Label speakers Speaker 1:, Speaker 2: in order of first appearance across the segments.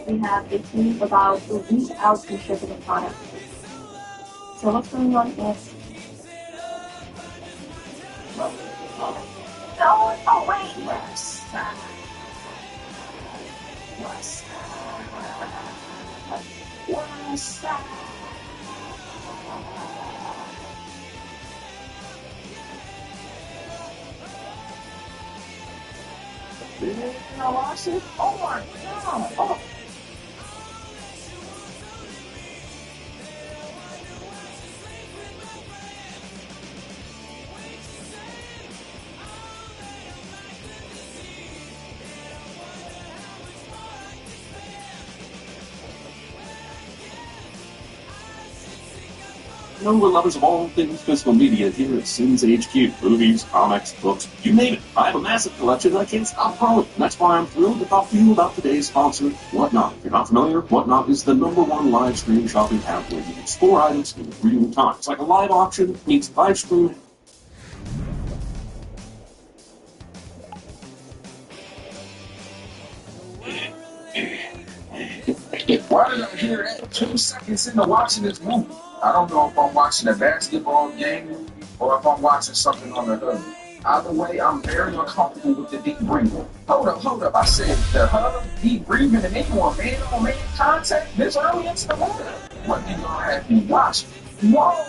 Speaker 1: we have a team about a week out from shipping the product. So what's going on is... No, oh wait, yes. Now watch it. Oh my god. Oh.
Speaker 2: Hello, lovers of all things physical media here at Sins HQ. Movies, comics, books, you name it. I have a massive collection that I can't stop growing. That's why I'm thrilled to talk to you about today's sponsor, Whatnot. If you're not familiar, Whatnot is the #1 live stream shopping app where you can store items in real time. It's like a live auction meets live stream.
Speaker 3: Why did I hear that 2 seconds into watching this movie? I don't know if I'm watching a basketball game or if I'm watching something on the hood. Either way, I'm very uncomfortable with the deep breathing. Hold up. I said the hub, deep breathing, and anyone man-on-man contact this early into the morning. What do y'all have me watching? Whoa!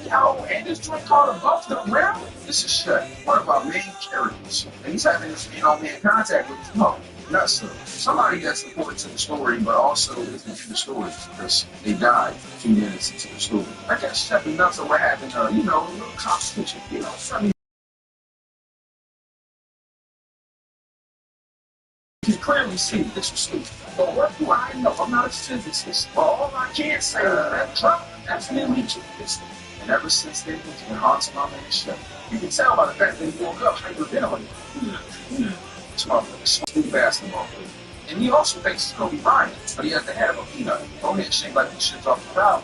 Speaker 3: Yo, and this joint called Above the Rim? This is shit. One of our main characters. And he's having this man-on-man contact with his mom. Nuts. Somebody that's important to the story, but also isn't in the story because they died 2 minutes into the story. I guess Chef and Nuts are what happened, a little competition, something. You can clearly see this was stupid. But what do I know? I'm not a physicist. But all I can say is that Trump definitely took this thing. And ever since then, it's been haunting my man Chef. You can tell by the fact that he woke up hyperventilating. This motherfucker's stupid basketball player. And he also thinks he's gonna be Bryant, but he has the head of a peanut. Don't hit shit like this shit's off the crowd.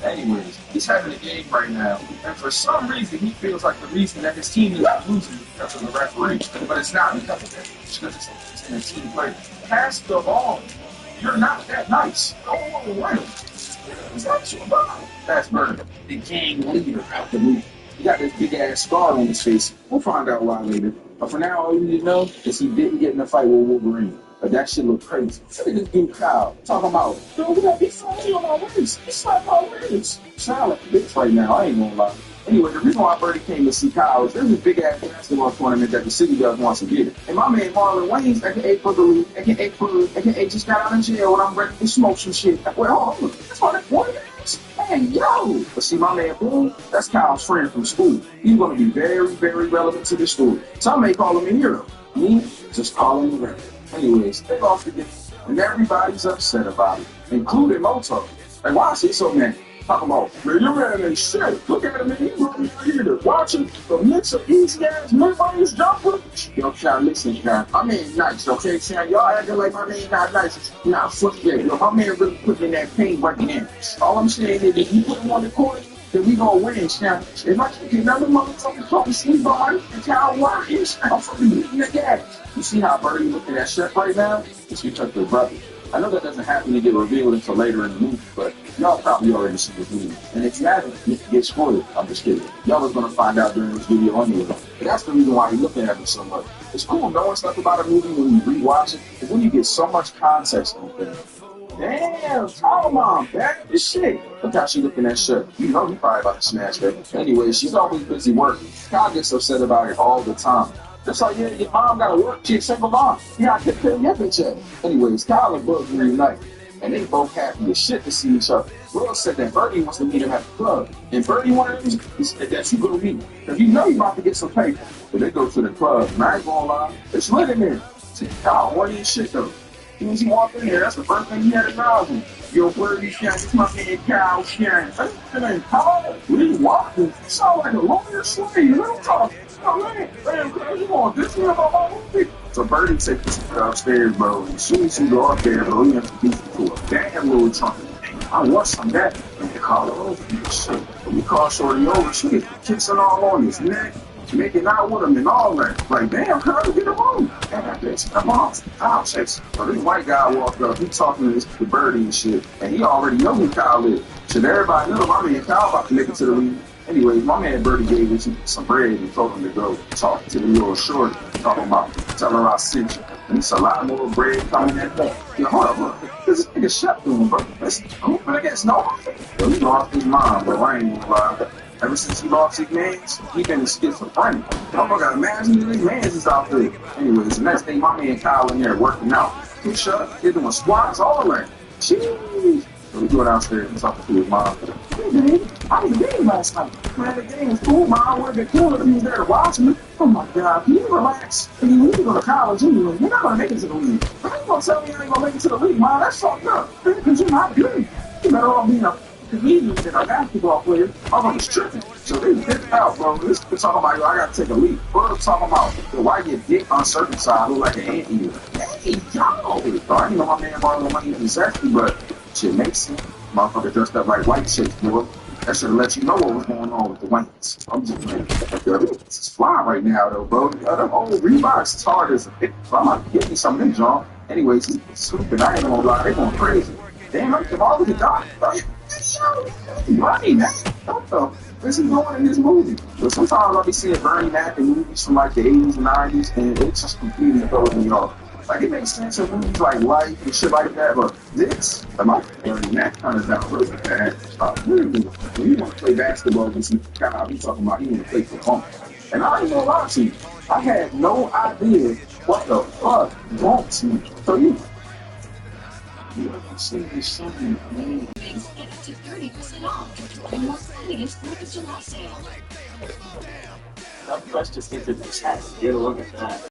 Speaker 3: Anyways, he's having a game right now, and for some reason he feels like the reason that his team is losing is because of the referee, but it's not because of that. It's because it's in a team play. Pass the ball. You're not that nice. Go away. Is that your ball? That's Bird, the gang leader out the movie. He got this big ass scar on his face. We'll find out why later. But for now, all you need to know is he didn't get in a fight with Wolverine. But that shit look crazy. Look at this dude Kyle talking about, yo, we got big funny on my waist. It's like my waist. Sound like a bitch right now, I ain't gonna lie. Anyway, the reason why Birdie came to see Kyle is there's a big ass basketball tournament that the city does once a year. And my man Marlon Wayne's aka Boogaloo, aka just got out of jail and I'm ready to smoke some shit. Well, hold on. That's all that one is. Hey, yo! But see, my man Boone, that's Kyle's friend from school. He's gonna be very, very relevant to this story. Some may call him a hero. Me, just call him a rebel. Anyways, they lost the game, and everybody's upset about it, including Moto. Like, why is he so mad? Talking about, man, your man ain't shit. Look at him, man, he's really here. Watching the mix of easy ass mid-range jumper. Yo, Sean, listen, Sean. My man nice, okay, Sean? Y'all acting like my man not nice. Nah, fuck that. Yo, my man really put in that pain working in. All I'm saying is, if you put him on the court, then we gonna win, Sean. If I can get another motherfucking fucking sleep on and Kyle Watkins, I'm fucking beating the gas. You see how Birdie looking at Chef right now? It's because they're brothers. I know that doesn't happen to get revealed until later in the movie, but y'all probably already seen this movie. And if you haven't, you can get spoiled. I'm just kidding. Y'all are gonna find out during this video anyway. But that's the reason why you're looking at it so much. It's cool knowing stuff about a movie when you rewatch it, because when you get so much context on things. Damn, Tall Mom, back this shit. Look how she looking at Chef. You know he probably about to smash that. Anyway, she's always busy working. Kyle gets upset about it all the time. Just like, yeah, your mom gotta work, she a single mom. You gotta take care of your bitch ass. Anyways, Kyle and Bug reunite. And they both happy as shit to see each other. Will said that Birdie wants to meet him at the club. And Birdie wanted him to said that you go meet. Because you know you about to get some paper. So they go to the club. And I ain't gonna lie, it's lit in there. See, Kyle, what is shit though? As soon as he walked in there, that's the first thing he had to acknowledge him. Yo, Birdie, Sharon, it's my man Kyle, Sharon. That ain't Kyle. What are you walking? You sound like a lawyer slave. You know talk. Oh man, you want this one about my movie? So Birdie takes you upstairs, bro. As soon as you go up there, bro, you have to beat you to a damn little chunk. I want some of that. And they call her over. Shit. When we call Shorty over, she gets kissing all on his neck, making out with him and all that. Like, damn, Kyle, get him on. And that's my mom's house. So this white guy walked up, he talking to Birdie and shit, and he already know who Kyle is. Should everybody know my man Kyle about to make it to the league? Anyways, my man Birdie gave him some bread and told him to go talk to the little shorty, talking about, tell her I sent you. And it's a lot more bread coming that day. Yo, hold up, look. This nigga shut doing, bro. Listen, I'm gonna get nobody. Yo, he lost his mind, bro. I ain't gonna lie. Ever since he lost his mans, he been schizophrenic. I gotta imagine these mans is out there. Anyways, the next day, my man Kyle in there working out. Push-up, they're doing squats, all that. Jeez. So we go downstairs and talking to his mom. Hey, baby, I was in the game last night. Man, the game was cool. Mom would have been cool if he was there to watch me. Oh my God, can you relax? I mean, you need to go to college anyway. You're not gonna make it to the league. How you gonna tell me you ain't gonna make it to the league, Mom? That's fucked up. Because you're not good. You better off being a comedian than a basketball player. I'm just tripping. So they picked out, bro. This is talking about, yo, I gotta take a leap. We're talking about, yo, why your dick uncircumcised look like an anteater? Hey, yo! I didn't know my man borrowed money from sexy, but shit makes sense. Motherfucker dressed up like white chicks, boy. That should let you know what was going on with the whites. I'm just like, yo, this is fly right now, though, bro. Them old Reeboks is hard as a bitch. So I'm about to get me some of them, John. Anyways, he's stupid. I ain't gonna lie. They going crazy. Damn, I can always die. Bernie Mac, what the what's he doing in this movie? But sometimes I'll be seeing Bernie Mac in movies from like the 80s and 90s, and it's just completely throwing me off. Like, it makes sense in movies like Life and shit like that, but this, like, Bernie Mac kind of down really bad. When you want to play basketball, you see Kyle, he talking about he want to play for home. And I ain't gonna lie to you, I had no idea what the fuck wants me. So you see this something, man.
Speaker 4: Get up to 30% off. And more planning is 4th of July sale.
Speaker 2: Let's just get to the chat. Get a look at that.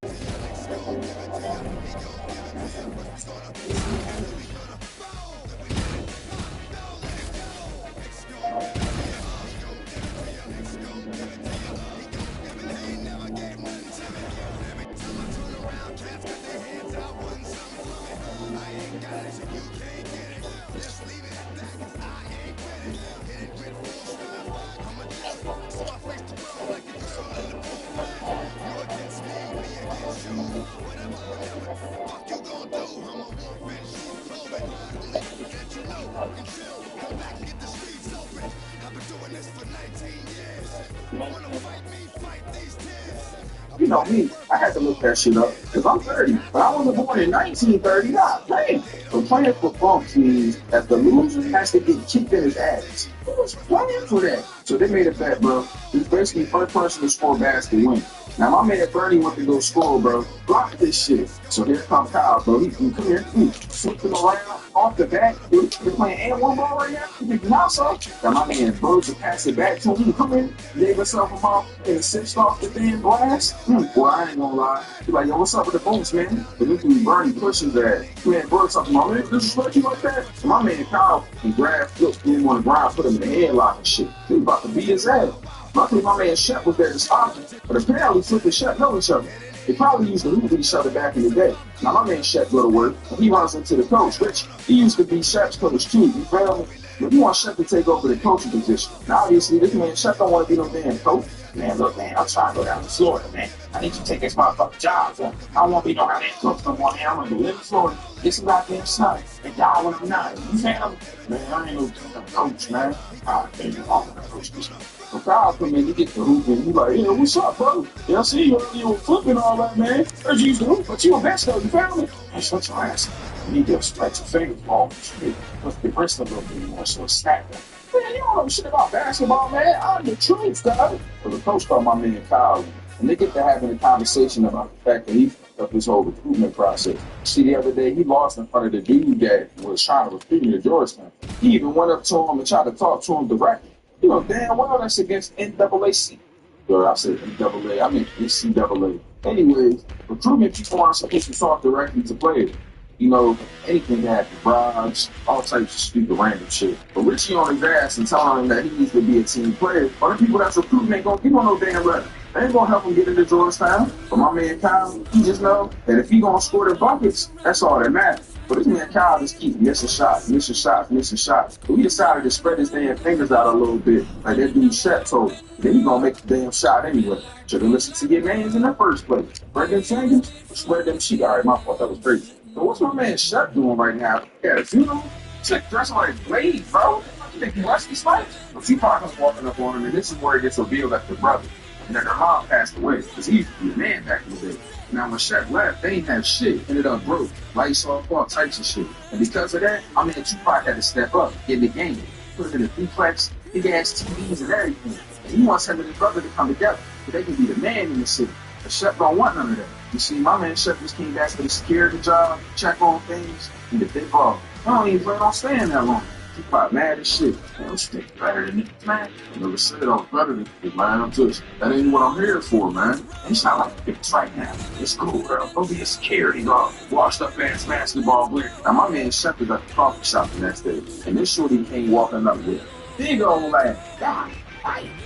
Speaker 3: You know me, I had to look that shit up because I'm 30, but I wasn't born in 1930. Nah, playing. So playing for bumps means that the loser has to get kicked in his ass. Who was playing for that? So they made a bet, bro. He's basically first person to score a basket win. Now my man Bernie went to go score, bro. Block this shit. So here comes Kyle, bro. He come here, flipping around off the back. They're playing and one ball right now. He can knock off. Now my man Birds will pass it back to him. He come in, gave himself a mouth and cinched off the damn glass. Boy, I ain't gonna lie. He's like, yo, what's up with the boots, man? But this dude Bernie pushes that. Man, Birds something, my man, disrespect you like that? So my man Kyle, he grabbed, flipped him on the ground, put him in the headlock and shit. He was about to beat his ass. Luckily, my man Shep was there to stop him, but apparently Flip and Shep know each other. They probably used to hoop each other back in the day. Now, my man Shep go to work, and he runs into the coach, which he used to be Shep's coach too. You feel me? But he wants Shep to take over the coaching position. Now, obviously, this man Shep don't want to be no damn coach. Man, look, man, I'm trying to go down to Florida, man. I need you to take this motherfucking job, man. I don't want to be no goddamn coach no more, man. I'm going to live in Florida, get some goddamn sun, and die when I'm not. You feel me? Man, I ain't no damn coach, man. All right, baby, I'm going to coach this man. So Kyle come in, he get the hoop, and he like, yeah, what's up, bro? Yeah, I see you were flipping all that, man. Heard you used to hoop, but you a best though, you found me? Man, shut your ass. You need to stretch your fingers off the street. Let's be wrist a little bit more, so it's stacked. Man, you don't know shit about basketball, man. I'm the truth, dog. So the coach called my man Kyle, and they get to having a conversation about the fact that he fucked up his whole recruitment process. See, the other day, he lost in front of the dude that was trying to recruit him to Georgetown. He even went up to him and tried to talk to him directly. You know damn well that's against NAAC. Or I said NAA, I mean NCAA. Anyways, recruitment people aren't supposed to talk directly to players. You know, anything can happen, bribes, all types of stupid random shit. But Richie on his ass and telling him that he needs to be a team player. But the people that's recruiting ain't gonna give him no damn letter. They ain't gonna help him get into Georgetown. But my man Kyle, he just know that if he gonna score the buckets, that's all that matters. But this man Kyle just keep missing shots, missing shots, missing shots. But we decided to spread his damn fingers out a little bit, like that dude Shep told him. Then he gonna make the damn shot anyway. Should've listened to your names in the first place. Spread them fingers, spread them sheet. All right, my fault, that was crazy. So what's my man Shep doing right now? Yeah, you know, he's like dressing like Blade, bro. You think he Wesley Snipes? But two partners walking up on him, and this is where it gets revealed that the brother and that their mom passed away because he used to be a man back in the day. Now when Shaq left, they ain't have shit. Ended up broke, lights off, all types of shit. And because of that, I mean, Tupac had to step up, get in the game, put it in a duplex, big ass TVs and everything. And he wants him and his brother to come together so they can be the man in the city. But Shaq don't want none of that. You see, my man Shaq just came back for the security job, check on things, and the big ball. I don't even plan on staying that long. Tupac mad as shit. Man, I'm still better than this, man. I never said I was better than this, man. I'm just, that ain't what I'm here for, man. And it's not like it's right now. It's cool, bro. Go be a security guard. Washed up ass basketball player. Now, my man Shep was at the coffee shop the next day. And this shorty came walking up with big old laugh. God,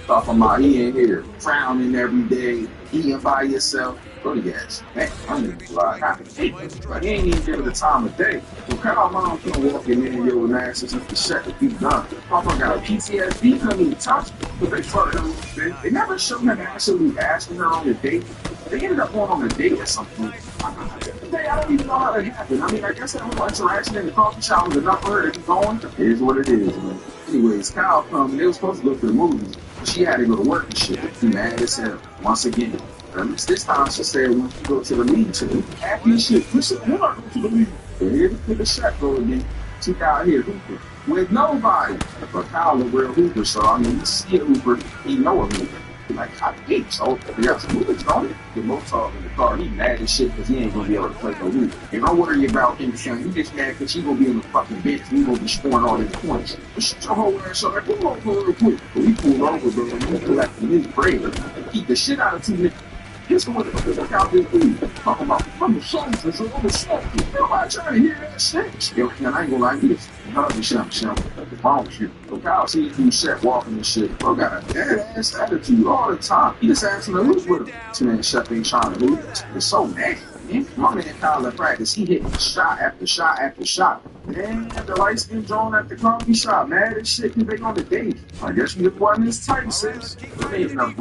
Speaker 3: talking about he ain't here. Frowning every day. Eating by yourself. Go to gas. Man, I'm gonna lie. I hate this. But he ain't even give it the time of day. So Kyle Mom couldn't walk in there and yo, man, since the shut the beat done. Papa got a PTSD, couldn't even touch me. But they started him. They never showed him actually asking her on a date. They ended up going on a date at some point. I don't even know how that happened. I mean, I guess that whole interaction in the coffee shop was enough for her to keep going. It is what it is, man. Anyways, Kyle come and they were supposed to go to the movies. But she had to go to work and shit. She mad as hell. Once again. This time she said when you go to the league today, happy as shit. Listen, we're not going to the league. And here to the shot go again. She out here hooping with nobody. But Kyle a real hooper, so I mean, he see a hooper, he know a hooper. Like, I hate so they got some movies on it. The Mozart in the car, he mad as shit because he ain't gonna be able to play no hoop. And don't worry about him, son. You just mad because he gonna be in the fucking bench and he gonna be scoring all these points. But shut your whole ass up. Pull over real quick. But we pulled over, bro, and he collected his bread. Keep the shit out of 2 minutes. Here's the one that look out this dude. Talking about, I'm the soldier, so I'm the soldier. Nobody trying to hear that shit. Yo, man, I ain't gonna lie to you. None of the shit. What's wrong with you? So Kyle see this dude Shaq walking and shit. Bro got a dead-ass attitude all the time. He just asking to hoop with him. So man, Shaq ain't trying to hoop. It's so nasty, man. My man Kyle at practice, he hitting shot after shot after shot. Man, the light skin drawn at the coffee shop, mad as shit, because they on the date. I guess you just wasn't his type, sis. They ain't enough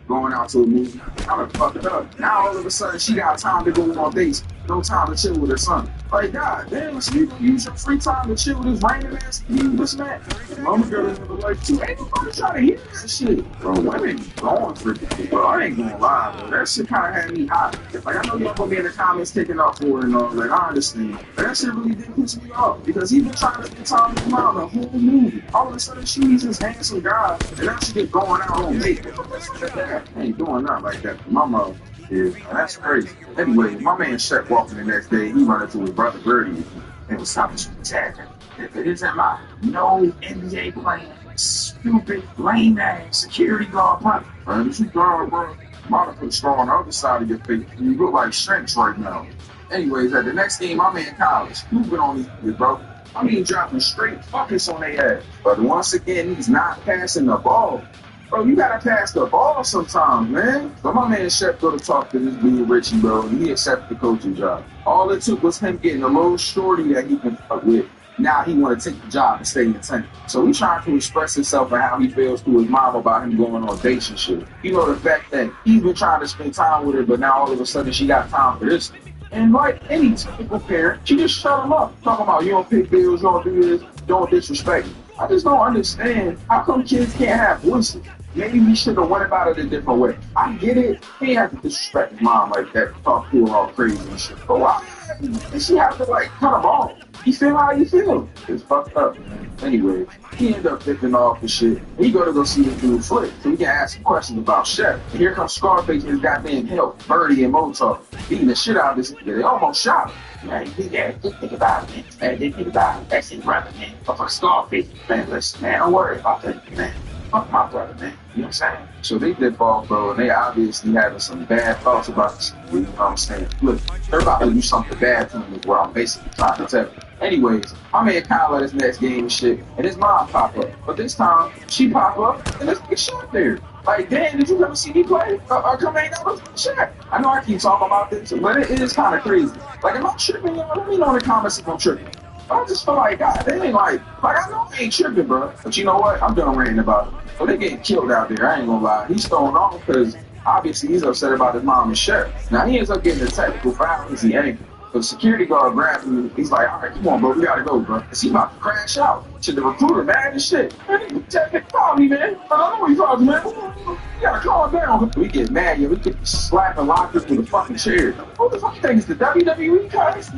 Speaker 3: going out to a movie. I done fucked it up. Now all of a sudden she got time to go on dates. No time to chill with her son. Like, God damn, so you gonna use your free time to chill with this random ass this man. Mama girl in the life too. Ain't nobody trying to hear that shit. Bro, women going for it. Bro, I ain't gonna lie, bro. That shit kinda had me hot. Like, I know y'all gonna be in the comments taking up for it and all. Like, I understand. But that shit really did piss me off. Because he been trying to spend time with his mom the whole movie. All of a sudden she's this handsome guy. And now she just going out on date. I ain't doing nothing like that. My mother. Yeah, that's crazy. Anyway, my man Shaq walking the next day, he run into his brother Birdie and was talking to him. If it isn't my no NBA playing, stupid, lame ass security guard brother. Man, this is guard, bro. Monica put straw on the other side of your face. You look like shrinks right now. Anyways, at the next game, my man Kyle is hooping on these kids, bro. I mean, dropping straight fuckers on their ass. But once again, he's not passing the ball. Bro, you gotta pass the ball sometimes, man. So my man Shep go to talk to this dude Richie, bro, and he accepted the coaching job. All it took was him getting a little shorty that he can fuck with. Now he want to take the job and stay in the team. So he's trying to express himself and how he feels to his mom about him going on dates and shit. You know, the fact that he's been trying to spend time with her, but now all of a sudden she got time for this. And like any typical parent, she just shut him up. Talking about you don't pay bills, you don't do this, don't disrespect me. I just don't understand how come kids can't have voices. Maybe we should have went about it a different way. I get it. He had to disrespect his mom like that, talk to her all crazy and shit. But why? Did she have to like cut him off? You feel how you feel? It's fucked up, man. Anyway, he ended up flipping off the shit. He go see this dude Flick, so he can ask some questions about Chef. And here comes Scarface and his goddamn help, Birdie and Mozart, beating the shit out of this nigga. They almost shot him. Man, just think about it, man. Just think about it. That's his brother, man. But for Scarface, man, listen, man, don't worry about that, man. Fuck my brother, man. You know what I'm saying? So they dip off, bro, and they obviously having some bad thoughts about this. You know what I'm saying? Look, they're about to do something bad to him is what I'm basically trying to tell you. Anyways, my man Kyle at his next game and shit, and his mom pop up. But this time, she pop up, and there's a shot there. Like, Dan, did you ever see me play? Come hang out with Shaq. I know I keep talking about this, but it is kind of crazy. Like, am I tripping, y'all? Let me know in the comments if I'm tripping. I just feel like, God, they ain't like I know I ain't tripping, bro. But you know what? I'm done ranting about it. But they getting killed out there. I ain't gonna lie. He's thrown off because obviously he's upset about his mom and Shaq. Now, he ends up getting a technical foul because he angry. The security guard grabs him. He's like, all right, come on, bro. We gotta go, bro. Cause he about to crash out. Shit, the recruiter mad as shit. Man, he technically call me, man. I don't know what he's talking, man. You gotta calm down. We get mad, yeah. We get slapping lockers with a fucking chair. What the fuck you think? Is the WWE, guys?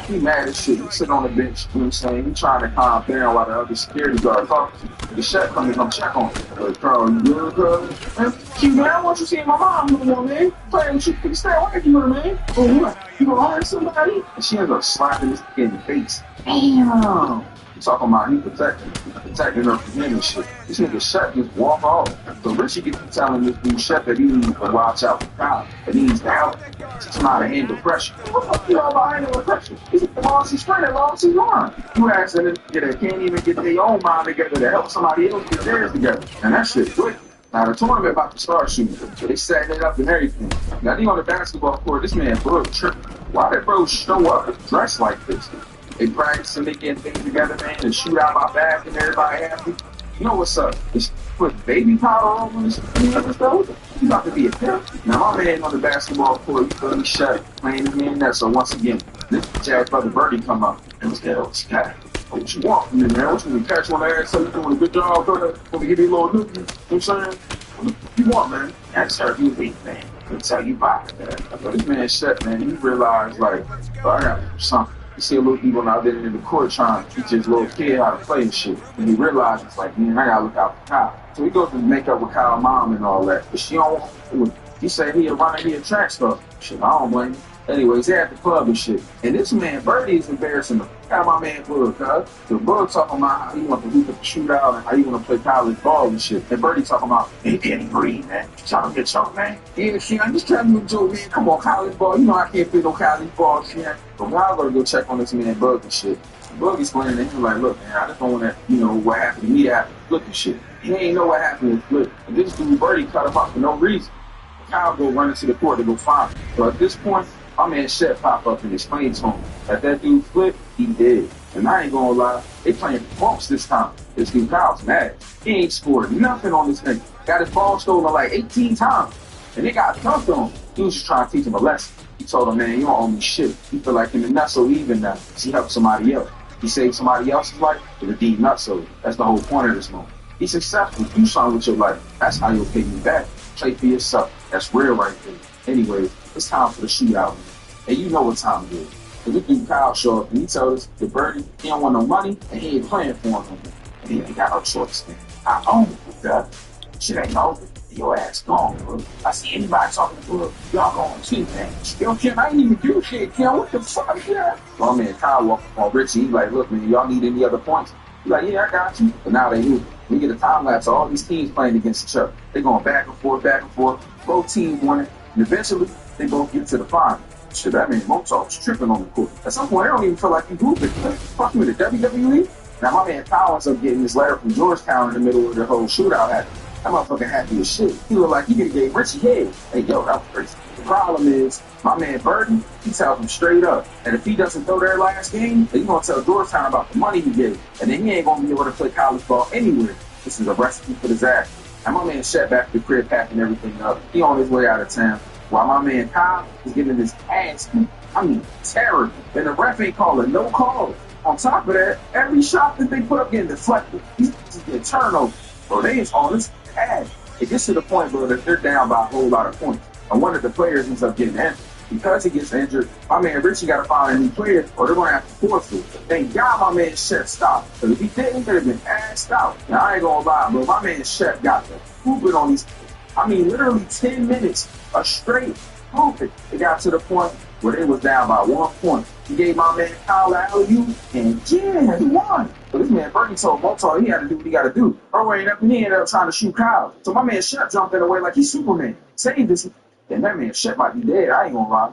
Speaker 3: He mad as shit. He sit on the bench, you know what I'm saying? He trying to calm down while the other security guard talking to him. The chef come to come check on him. Like, Carl, you good, bro? Man, Q, man, I want you seeing my mom, you know, man. Playing with you, please stay away from her, man. Oh, what? You gonna hurt somebody? And she ends up slapping this kid in the face. Damn. Talking about he protecting her from him and shit. This nigga Shep just walk off. So Richie gets to telling this dude Shep that he needs to watch out for Kyle. That he needs to help. Teach him how to handle pressure. What the fuck you all about handling pressure? He's lost his strength and lost his mind. You ask them that can't even get their own mind together to help somebody else get theirs together. And that shit quick. Now the tournament about to start shooting. They setting it up and everything. Now they on the basketball court, this man bro tripping. Why did bro show up dressed like this? They practice and they get things together, man, and shoot out my back and everybody happy. You know what's up? Just put baby powder on his stuff. He's about to be a pimp. Now my man on the basketball court, he fully shut, playing his man there. So once again, this Jack brother Birdie come up. And what's that? What's that? What you want from me, man? What you want to catch on the ass? So you doing a good job, brother? Want to give you a little nookie? You know what I'm saying? What you want, man? That's how you beat, man. That's how you buy it, man. But this man shut, man. He realized, like, oh, I got something. You see a little people out there in the court trying to teach his little kid how to play and shit. And he realizes, like, man, I gotta look out for Kyle. So he goes to make up with Kyle's mom and all that. But she don't want to. He said he a runner, he a track star. Shit, I don't blame him. Anyways, they're at the club and shit. And this man, Birdie, is embarrassing him. Got my man Bug, cuz. So Bug talking about how he want to hoop at the shootout and how he want to play college ball and shit. And Birdie talking about, he can't breathe, man. You trying to get choked, man? Yeah, shit, I'm just trying to enjoy, man. Come on, college ball. You know I can't play no college ball, shit. But now I gotta go check on this man Bug and shit. Bug explaining to him like, look, man, I just don't want to, you know, what happened to me after Flip and shit. He ain't know what happened with Flip. And this dude Birdie cut him up for no reason. Kyle go running to the court to go find him. So at this point, my man Shep pop up and explain to him that dude Flip, he dead. And I ain't gonna lie, they playing bumps this time. This dude Kyle's mad. He ain't scored nothing on this nigga. Got his ball stolen like 18 times. And they got dunked on him. He was just trying to teach him a lesson. He told him, man, you don't owe me shit. You feel like him and not so even now. He helped somebody else. He saved somebody else's life to redeem not so. That's the whole point of this moment. He's successful. Do something with your life. That's how you'll pay me back. Play for yourself. That's real right there. Anyway, it's time for the shootout. And you know what time it is. And this dude Kyle show up and he tells the Birdie he don't want no money and he ain't playing for him. And he ain't got no choice, man. I own it, bro. Shit ain't over. Your ass gone, bro. I see anybody talking to bro, y'all going too, man. Yo, Kim, I ain't even do shit, Kim. What the fuck, yeah? My man Kyle walk up on Richie. He's like, look, man, y'all need any other points? He's like, yeah, I got you. But now they knew. We get a time lapse of all these teams playing against each other. They're going back and forth, back and forth. Both teams winning. And eventually, they both get to the final. Shit, that man Mozart's tripping on the court. At some point, I don't even feel like he hooping. Fuck with the WWE. Now, my man Kyle ends up getting this letter from Georgetown in the middle of the whole shootout happening. That motherfucker happy as shit. He looked like he could have gave Richie head. Hey, yo, that was crazy. The problem is, my man Burton, he tells him straight up. And if he doesn't throw their last game, then he's going to tell Georgetown about the money he gave. And then he ain't going to be able to play college ball anywhere. This is a recipe for disaster. And my man Shep back to the crib packing everything up. He on his way out of town. While my man Kyle is getting his ass beat. I mean, terrible. And the ref ain't calling no calls. On top of that, every shot that they put up getting deflected. He's just getting turnover. Bro, they is on his ass. It gets to the point, bro, that they're down by a whole lot of points. And one of the players ends up getting injured. Because he gets injured, my man Richie got to find a new player or they're going to have to force it. Thank God my man Shep stopped. Because if he didn't, they'd have been assed out. Now, I ain't going to lie, bro. My man Shep got the hooping on these. I mean, literally 10 minutes of straight hooping. It got to the point where they was down by 1 point. He gave my man Kyle alley-oop, and yeah, he won. But this man Bernie told Motar he had to do what he got to do. He ended up trying to shoot Kyle. So my man Shep jumped in the way like he's Superman. Saved this. And that man shit might be dead. I ain't gonna lie.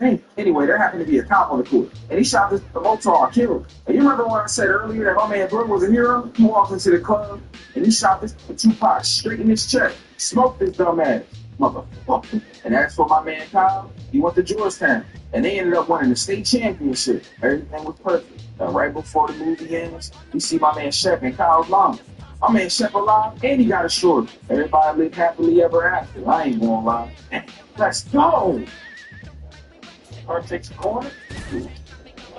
Speaker 3: Hey, anyway, there happened to be a cop on the court, and he shot this the Motar killed. And you remember when I said earlier that my man Brooke was a hero? He walked into the club and he shot this Tupac straight in his chest, smoked his dumb ass, motherfucker. And as for my man Kyle, he went to Georgetown, and they ended up winning the state championship. Everything was perfect. And right before the movie ends, we see my man Shep and Kyle's mom. My man Shep alive, and he got a short. Everybody lived happily ever after. I ain't gonna lie. Let's go.
Speaker 2: Car takes a corner.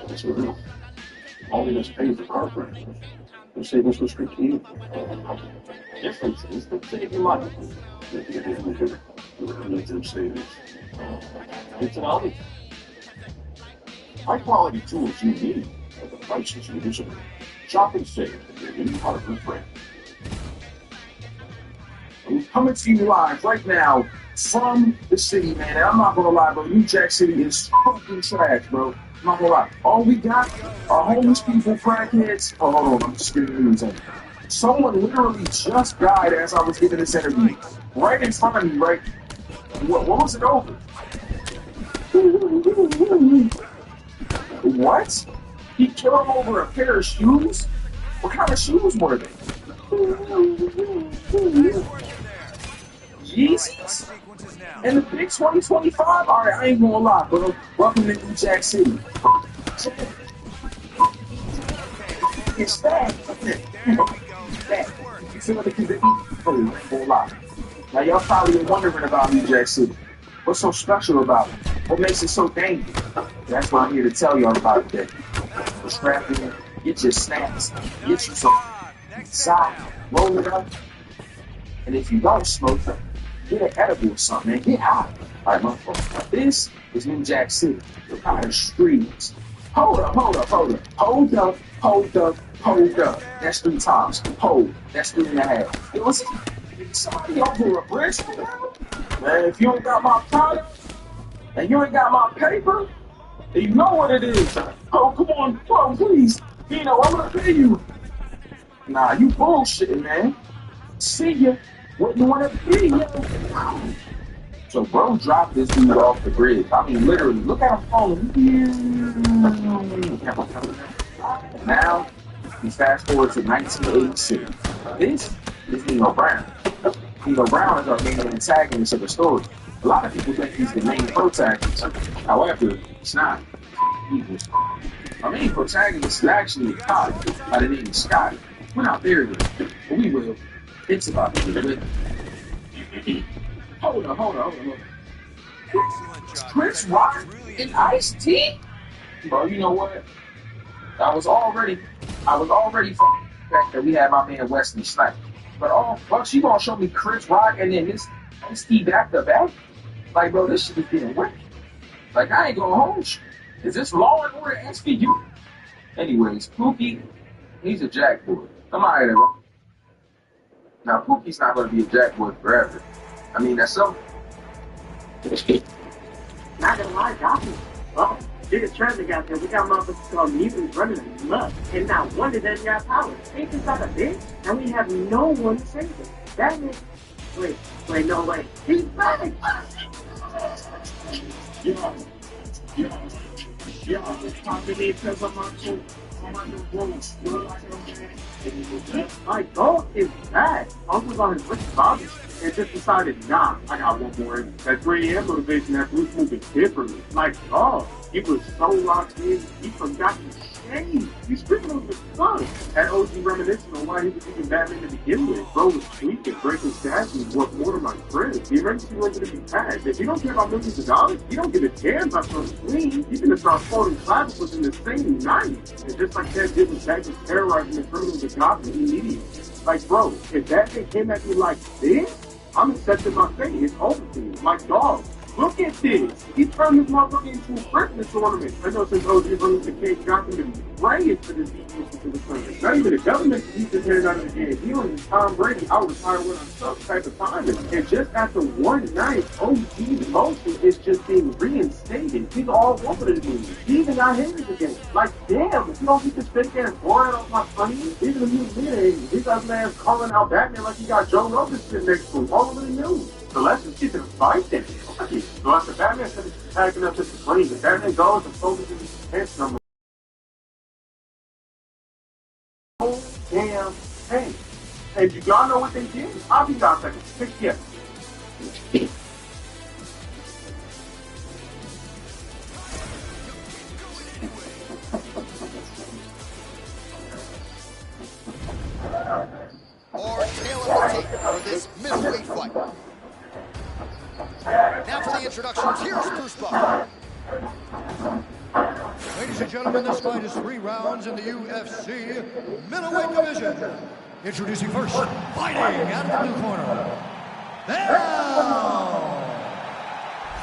Speaker 2: That's real. Only this pays the car brand. They say this was strategic. Difference is they save you money. Let them say this. It's an audit. High quality tools you need at the prices you deserve. Shop and save at your new hardware brand.
Speaker 3: I'm coming to you live right now from the city, man. And I'm not gonna lie, bro. New Jack City is fucking trash, bro. I'm not gonna lie. All we got are homeless people, crackheads. Oh, hold on. I'm just getting the news on. Someone literally just died as I was giving this interview. Right in front of me, right? What was it over? What? He killed him over a pair of shoes? What kind of shoes were they? Yeezys? And the big 2025? Alright, I ain't gonna lie, bro. Welcome to New Jack City. It's that. You feel like it's the I ain't gonna lie. Now, y'all probably wondering about New Jack City. What's so special about it? What makes it so dangerous? That's what I'm here to tell y'all about today. Strap in, get your snacks, get you some side, roll it up. And if you don't smoke, get an edible or something, man. Get high. All right, motherfucker. This is New Jack City. The kind of streets. Hold up. That's 3 times. Hold. That's 3.5. Yo, what's somebody over a bridge? Man, if you ain't got my product and you ain't got my paper, then you know what it is. Oh, come on, please. You know, I'm gonna pay you. Nah, you bullshitting, man. See ya. What you wanna be, yo? So bro dropped this dude off the bridge. I mean, literally, look at him falling. Now, we fast forward to 1986. This is Nino Brown. Nino Brown is our main antagonist of the story. A lot of people think he's the main protagonist. However, he's not. Our main protagonist is actually a cop by the name of Scott. We're not there yet, but we will. It's about to be lit. Hold on. Chris Rock and Ice-T? Bro, you know what? I was already fucking the fact that we had my man Wesley Snipes. But you gonna show me Chris Rock and then this Ice-T back to back? Like, bro, this shit is getting wicked. Like, I ain't going home. Is this Law and Order SVU? Anyways, Pookie, he's a jack boy. Come on, here, bro. Now, Pookie's not going to be a jack boy forever. I mean, that's so.
Speaker 5: Not gonna lie, Johnson. Oh, biggest traffic out there. We got motherfuckers called mutants running amok. And not one of them got power. Ain't this like a bitch? And we have no one to save him. That means. Wait, no, wait. He's back! Yeah, it's time to leave because I'm on the road. My dog is bad. Uncle's on his rich body and just decided, nah, I got one more. That 3 AM motivation, that Bruce moving differently. My dog, he was so locked in, he forgot to shave. He's screaming over the sun. That OG reminiscing on why he was even Batman to begin with. Bro was tweaking, breaking statues, worth more than my friends. The emergency room to be packed. If you don't care about millions of dollars, you don't give a damn about something clean. You can start quoting classicals in the same night. And just like that did with Jack was terrorizing the criminals of Gotham immediately. Like, bro, if that thing came at me like this, I'm accepting my fate. It's over to me. My dog. Look at this. He turned this motherfucker into a Christmas ornament. I know since OG brings the cake, got him to be praying for this defense to the country. Not even the government can keep his hand out of the game. He was Tom Brady. I was tired when I'm stuck type of time. And just after one night, OG's motion is just being reinstated. He's all over the movie. He even got him again. Like, damn, if you don't get this fake ass boring off my funny, even if you did, he got man calling out Batman like he got Joe Rogan sitting next to him all over the news. So let's just get to the fight then. Okay, so after Batman finishes packing up his brains, Batman goes and focuses his attention on the whole damn thing. And do y'all know what they did? I'll be y'all seconds. 6 yes.
Speaker 6: Or Taylor will take for this middleweight fight. Now for the introductions, here's Bruce Buffer.
Speaker 7: Ladies and gentlemen, this fight is 3 rounds in the UFC middleweight division. Introducing first, fighting out of the blue corner. Now!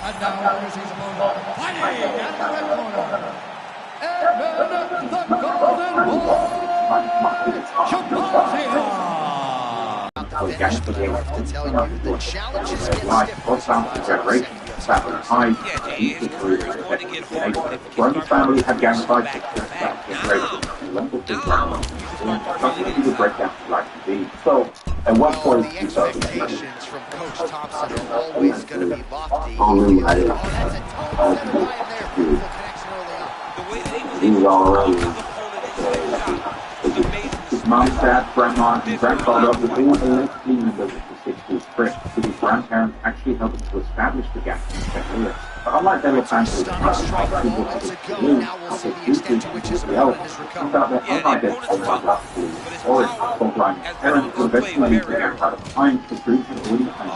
Speaker 7: And now introducing his opponent, fighting out of the red corner. Edmund the Golden Boy Shabazia!
Speaker 6: To tell you the challenges get stiffer.
Speaker 8: Family had gang fights. So, at one point,
Speaker 6: The expectations from Coach Thompson are always going to be lofty.
Speaker 8: Oh, really?
Speaker 6: That's a tone set by him there. Beautiful connection early on.
Speaker 8: He was all around. His mom, dad, grandma, and grandfather of the all the next team members of the 60s Chris, with his grandparents actually helping to establish the gap in St. Louis. But unlike their family,
Speaker 6: Stunning strike moments ago. Now we'll see the extent to which his opponent is recovered.
Speaker 8: Parents were eventually figured out a time to prove the winning and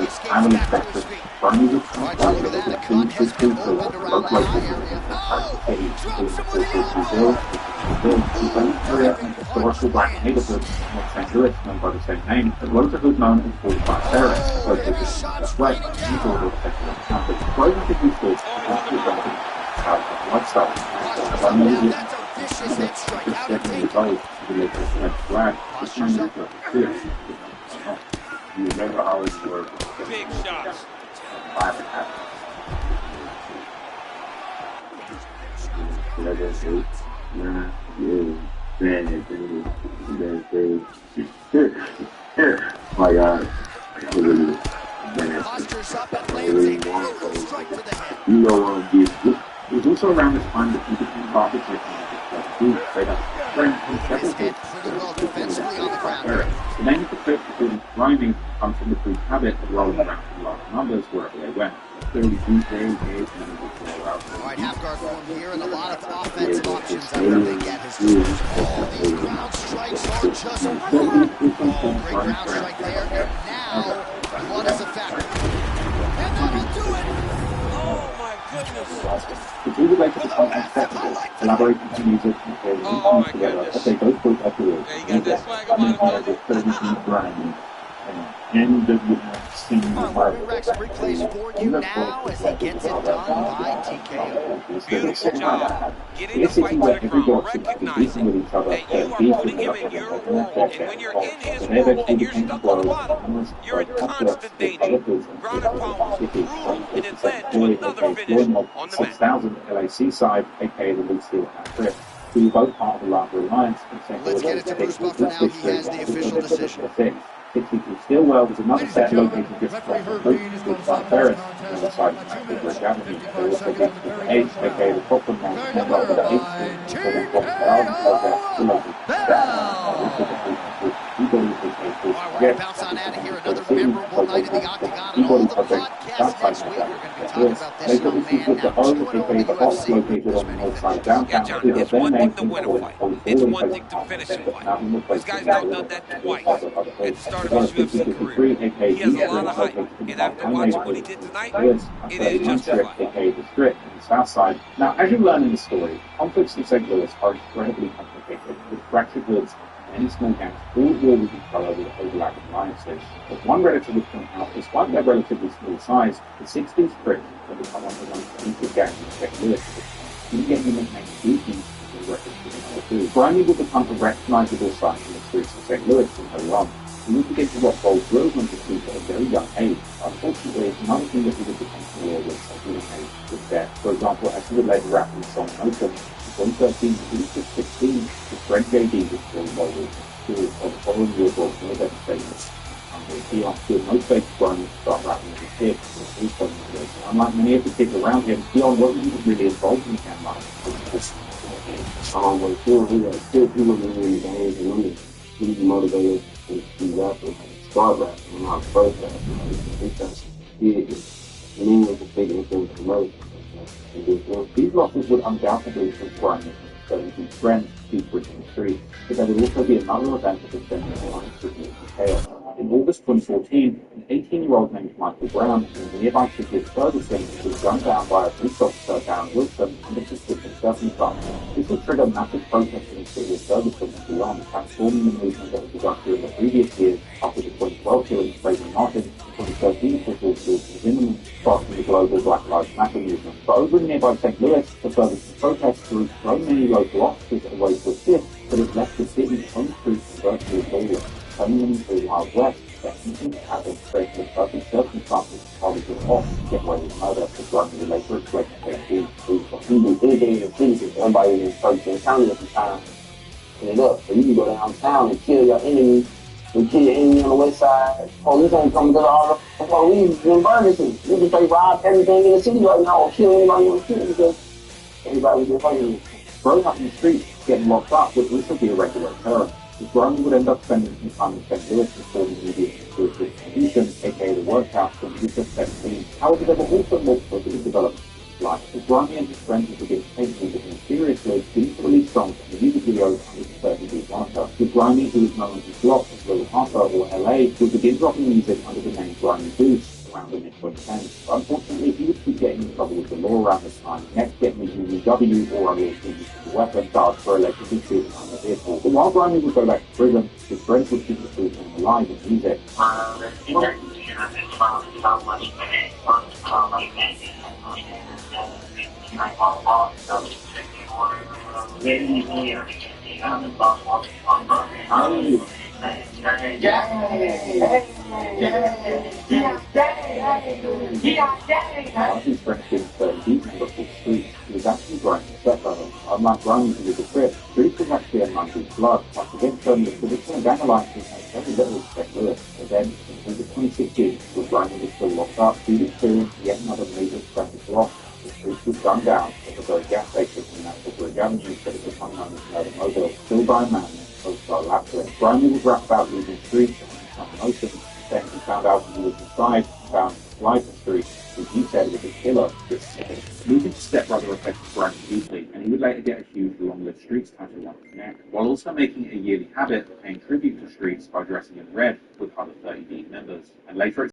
Speaker 8: family sector. Bernie was
Speaker 6: Try to look at that. A cut has been opened around the eye area.
Speaker 8: Historical black neighborhood in St. Louis, known by the same name, as well as a hood known as 45 Terrace, located just west of the border of secular campus. Clothing to be stood is actually something out of lifestyle. One movie,
Speaker 6: That's a vicious head strike. How to take it.
Speaker 8: to the local red flag, is trying to look fierce. You remember how it worked.
Speaker 9: Big shots.
Speaker 8: My God.
Speaker 6: Postures up and lands a brutal strike to the head.
Speaker 8: You know what it was also around this time that he became pockets like
Speaker 6: His head pretty well defensively on the ground.
Speaker 8: the name of the clip including rhyming comes from the brief habit of rolling around in large numbers wherever they went. 32 days,
Speaker 6: Alright, half guard form here and a lot of offensive options after they get his tools. All these ground strikes are just great ground strike there. And now, blood is a factor. And that'll do it!
Speaker 9: Oh my goodness.
Speaker 8: If we would like to become acceptable, collaborate with music and play together, as they both put up to it, and the brand. And the
Speaker 6: Rex replays for you now as he gets it done by TKO.
Speaker 9: Beautiful job. Get in the fight to the crowd, recognizing that you are putting him in your world. And when you're in his world and you're stuck on the bottom, you're in constant danger. Ground and pound was brutal, and it led to another finish on the mat.
Speaker 8: 6,000 LAC side, aka the League Steel Trip. We were both part of the larger alliance.
Speaker 6: Let's get it to Bruce Buffer now. He has the official decision.
Speaker 8: 62 Stillwell was another set located just across the road with Bob Ferris on the side of Rick Avenue. They also beat the 8, aka the Brooklyn man, member of the 8th Street, for the Brooklyn Garden Project, the local
Speaker 6: We're bounce on out of here. Another memorable night in the Octagon. And all the podcasts next week. We're going to be talking about this young man now 2-0 in the UFC.
Speaker 9: Yeah, John, it's one thing to win a fight. It's one thing to finish a fight. This guy's now done that twice at the start of his UFC career. He has a lot of hype, and after watching what he did tonight, it is justified.
Speaker 8: The Strip in the South Side. Now, as you learn in the story, conflicts in St. Louis are incredibly complicated, with fractured hoods and many small gangs all war with each other with overlapping alliances. But one relatively point out is despite their relatively small size, the 60s Crips have become one of the most hated gangs in St. Louis. Even getting the nickname Dookies in reference to the number 2. Grimy would become a recognizable sight in the streets of St. Louis from her run. He would begin to rock bold movement with people at a very young age. Unfortunately, another thing that he would become familiar with at a young age was death. For example, as he would later rap in the song Open, in 2013, he was just 16, his friend JD was still involved with the following year brought near devastation. Dion still motivated Grimy to start rapping as a kid. Unlike many of the kids around him, Dion wasn't even really involved in gang life.
Speaker 5: But still, he was really gangs and he was motivated to rap and start rapping when I was first rapping. Because he knew was a big influence for most.
Speaker 8: These losses would undoubtedly put Grimy so he friends deeper in the street, but there would also be another event that would send him on significant chaos. In August 2014, an 18-year-old named Michael Brown in the nearby city of Ferguson was gunned down by a police officer, Darren Wilson, under suspicious circumstances. This would trigger massive protests in the city of Ferguson and beyond, transforming the movement that had begun during the previous years after the 2012 killings of Trayvon Martin, the 2013 officials killed Zimmerman, sparking the global Black Lives Matter movement. But over in nearby St. Louis, the Ferguson protests drew so many local officers away to assist that it left the city's home streets virtually soulless, turning them into the Wild West, where anything happened straight to the perfect circumstances to target them off to get away with murder, as Grimy later explained to KFC.
Speaker 5: He do anything in the city because everybody in Ferguson County at the time clean it up. So you can go downtown and kill your enemy. You kill your enemy on the west side. Police ain't coming to all the police in Ferguson. You can say rob everything in the city right now or kill anybody in the city because everybody was in Ferguson.
Speaker 8: Growing up in the streets, getting locked up would also be a regular occurrence. Grimy would end up spending some time in St. Louis before the media conspiracy distribution, aka the workhouse, when he was just 17. However, there were also more positive developments in his life. As Grimy and his friends would begin to take music seriously, beginning to release songs and music videos under the 30-beat moniker. With Grimy, who was known as his Block, as Little Harper, or LA, would begin dropping music under the name Grimy Goose around the mid-2010s. But unfortunately, he would keep getting in trouble with the law around this time, next getting his UW or unlawful use of a weapon charged for allegedly shooting on the vehicle. But while Grimy would go back to prison, his friends would keep the truth alive in music. His friends didn't stay deep in the streets. He was actually Grime's stepbrother. Unlike Grimy, who was a Crip, Streets was actually a man whose blood. Once again, showing the traditional gang alliances had very little to St. Louis. But then, in 2016, when Grimy was still locked up, he was experienced yet another major expensive loss. The Streets was gunned down at the very gas station in National Bridge Avenue that had become known as Murder Mobile, still by a man named Oscar Lapsley. Grimy would rap about losing streets and some emotions. Then he found out he was inside, found Life Street, who he said was a killer. Losing his stepbrother affected Grimy deeply, and he would later get a huge long-lived Streets tattoo on his neck, while also making it a yearly habit of paying tribute to Streets by dressing in red with other 30 Beat members. And later